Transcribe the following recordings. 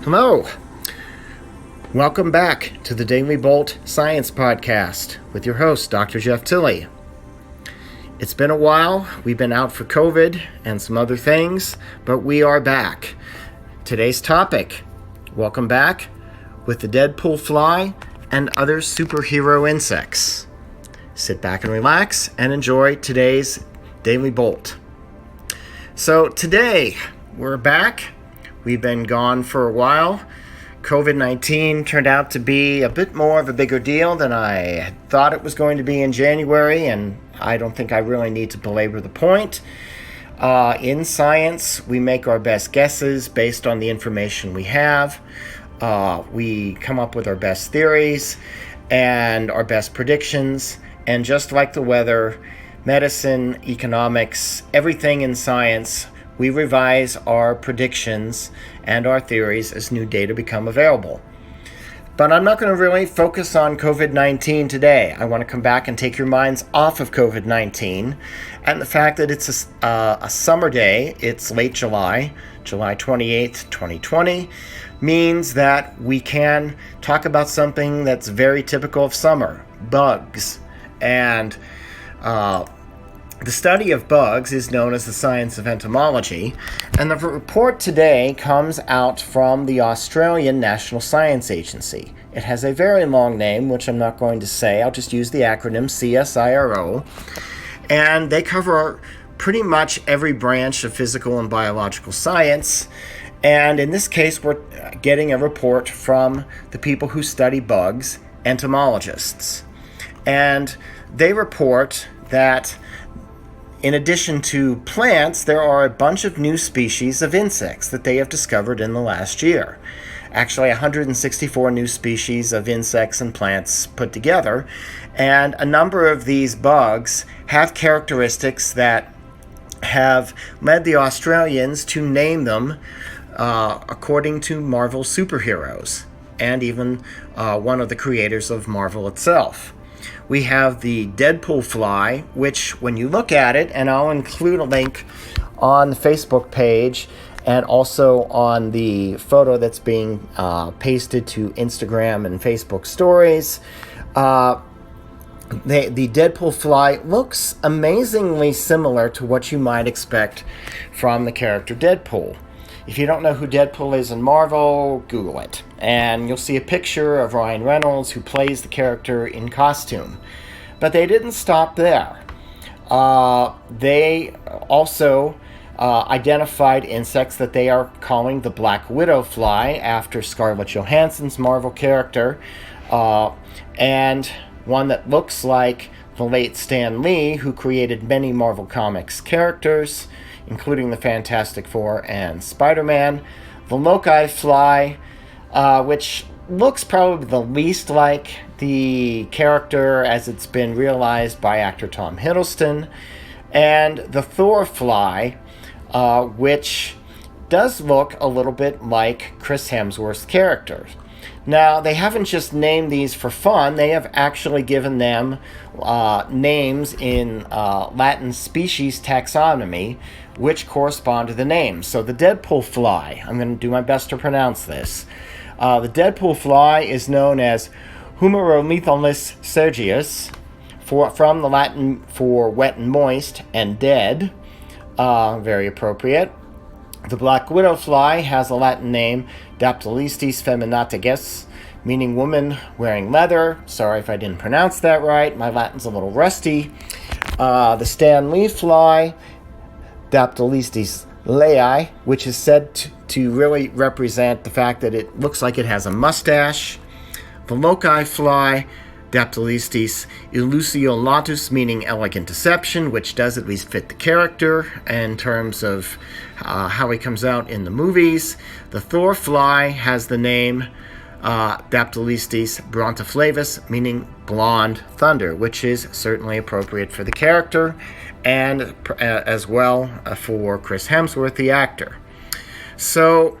Hello. Welcome back to the Daily Bolt Science Podcast with your host, Dr. Jeff Tilley. It's been a while. We've been out for COVID and some other things, but we are back. Today's topic, welcome back with the Deadpool fly and other superhero insects. Sit back and relax and enjoy today's Daily Bolt. So today, we're back. We've been gone for a while. COVID-19 turned out to be a bit more of a bigger deal than I had thought it was going to be in January, and I don't think I really need to belabor the point. In science, we make our best guesses based on the information we have. We come up with our best theories and our best predictions, and just like the weather, medicine, economics, everything in science, we revise our predictions and our theories as new data become available. But I'm not going to really focus on COVID-19 today. I want to come back and take your minds off of COVID-19 and the fact that it's a summer day. It's late July 28th, 2020, means that we can talk about something that's very typical of summer, bugs. And the study of bugs is known as the science of entomology, and the report today comes out from the Australian National Science Agency. It has a very long name, which I'm not going to say. I'll just use the acronym CSIRO, and they cover pretty much every branch of physical and biological science, and in this case, we're getting a report from the people who study bugs, entomologists. And they report that in addition to plants, there are a bunch of new species of insects that they have discovered in the last year. Actually, 164 new species of insects and plants put together, and a number of these bugs have characteristics that have led the Australians to name them according to Marvel superheroes, and even one of the creators of Marvel itself. We have the Deadpool fly, which when you look at it, and I'll include a link on the Facebook page and also on the photo that's being pasted to Instagram and Facebook stories, the Deadpool fly looks amazingly similar to what you might expect from the character Deadpool. If you don't know who Deadpool is in Marvel, Google it, and you'll see a picture of Ryan Reynolds, who plays the character in costume. But they didn't stop there. They also identified insects that they are calling the Black Widow fly, after Scarlett Johansson's Marvel character, and one that looks like the late Stan Lee, who created many Marvel Comics characters, including the Fantastic Four and Spider-Man. The Loci fly, which looks probably the least like the character as it's been realized by actor Tom Hiddleston. And the Thor fly, which does look a little bit like Chris Hemsworth's character. Now, they haven't just named these for fun. They have actually given them names in Latin species taxonomy, which correspond to the names. So the Deadpool fly, I'm going to do my best to pronounce this. The Deadpool fly is known as Humerolitholus sergius, from the Latin for wet and moist, and dead. Very appropriate. The Black Widow fly has a Latin name, Daptolistes feminatiges, meaning woman wearing leather. Sorry if I didn't pronounce that right. My Latin's a little rusty. The Stan Lee fly, Daptolistes lei, which is said to really represent the fact that it looks like it has a mustache. The Loci fly, Daptolistes illusiolatus, meaning elegant deception, which does at least fit the character in terms of how he comes out in the movies. The Thor fly has the name Daptolistes brontiflavus, meaning blonde thunder, which is certainly appropriate for the character and as well for Chris Hemsworth, the actor. So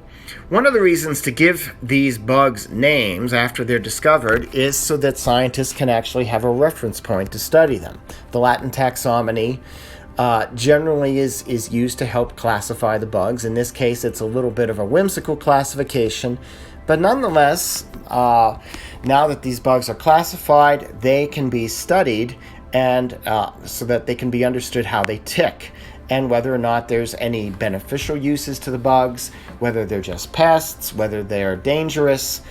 one of the reasons to give these bugs names after they're discovered is so that scientists can actually have a reference point to study them. The Latin taxonomy generally is used to help classify the bugs. In this case, it's a little bit of a whimsical classification, but nonetheless, now that these bugs are classified, they can be studied, and so that they can be understood how they tick, and whether or not there's any beneficial uses to the bugs, whether they're just pests, whether they're dangerous,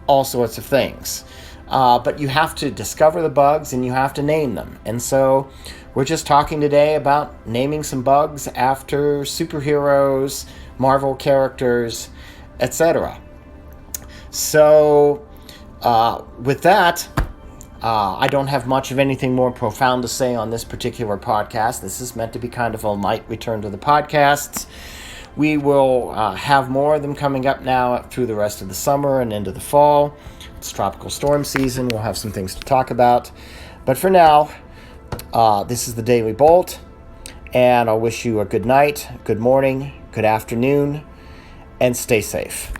all sorts of things. But you have to discover the bugs and you have to name them. And so we're just talking today about naming some bugs after superheroes, Marvel characters, etc. So with that, I don't have much of anything more profound to say on this particular podcast. This is meant to be kind of a light return to the podcasts. We will have more of them coming up now through the rest of the summer and into the fall. It's tropical storm season. We'll have some things to talk about. But for now, this is the Daily Bolt, and I'll wish you a good night, good morning, good afternoon, and stay safe.